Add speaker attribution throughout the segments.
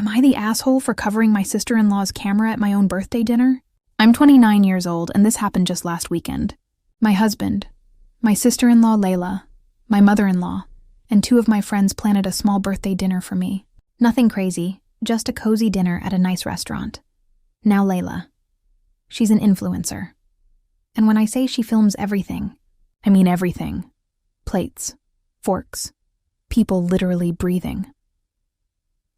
Speaker 1: Am I the asshole for covering my sister-in-law's camera at my own birthday dinner? I'm 29 years old, and this happened just last weekend. My husband, my sister-in-law Layla, my mother-in-law, and 2 of my friends planned a small birthday dinner for me. Nothing crazy, just a cozy dinner at a nice restaurant. Now Layla. She's an influencer. And when I say she films everything, I mean everything. Plates, forks, people literally breathing.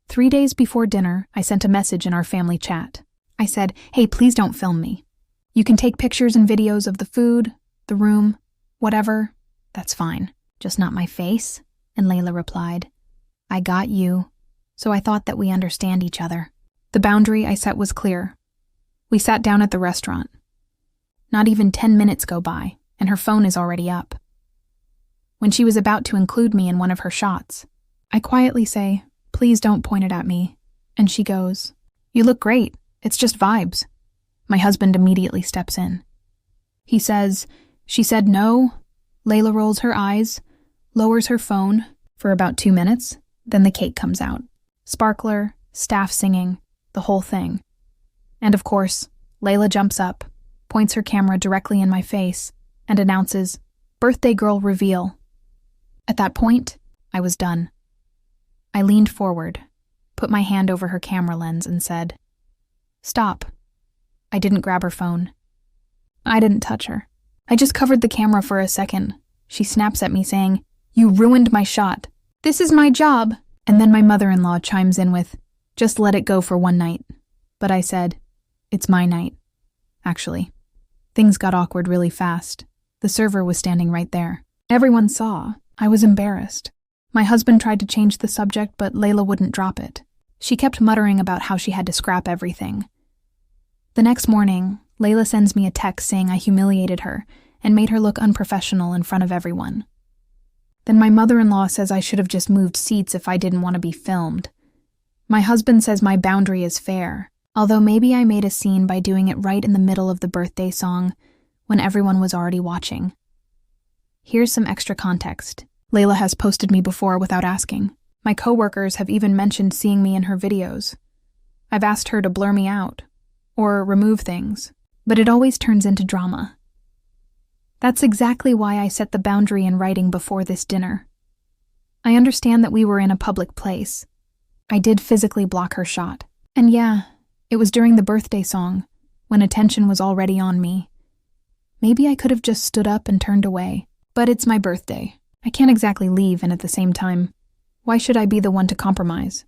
Speaker 1: 3 days before dinner, I sent a message in our family chat. I said, "Hey, please don't film me. You can take pictures and videos of the food, the room, whatever. That's fine. Just not my face." And Layla replied, "I got you." So I thought that we understand each other. The boundary I set was clear. We sat down at the restaurant. Not even 10 minutes go by, and her phone is already up. When she was about to include me in one of her shots, I quietly say, "Please don't point it at me." And she goes, "You look great. It's just vibes." My husband immediately steps in. He says, "She said no." Layla rolls her eyes, lowers her phone for about 2 minutes, then the cake comes out. Sparkler, staff singing, the whole thing. And of course, Layla jumps up, points her camera directly in my face, and announces, "Birthday girl reveal." At that point, I was done. I leaned forward, put my hand over her camera lens and said, "Stop." I didn't grab her phone. I didn't touch her. I just covered the camera for a second. She snaps at me saying, "You ruined my shot. This is my job." And then my mother-in-law chimes in with, "Just let it go for one night." But I said, "It's my night." Actually, things got awkward really fast. The server was standing right there. Everyone saw. I was embarrassed. My husband tried to change the subject, but Layla wouldn't drop it. She kept muttering about how she had to scrap everything. The next morning, Layla sends me a text saying I humiliated her and made her look unprofessional in front of everyone. Then my mother-in-law says I should have just moved seats if I didn't want to be filmed. My husband says my boundary is fair, although maybe I made a scene by doing it right in the middle of the birthday song when everyone was already watching. Here's some extra context. Layla has posted me before without asking. My coworkers have even mentioned seeing me in her videos. I've asked her to blur me out or remove things, but it always turns into drama. That's exactly why I set the boundary in writing before this dinner. I understand that we were in a public place. I did physically block her shot. And yeah, it was during the birthday song, when attention was already on me. Maybe I could have just stood up and turned away, but it's my birthday. I can't exactly leave, and at the same time, why should I be the one to compromise?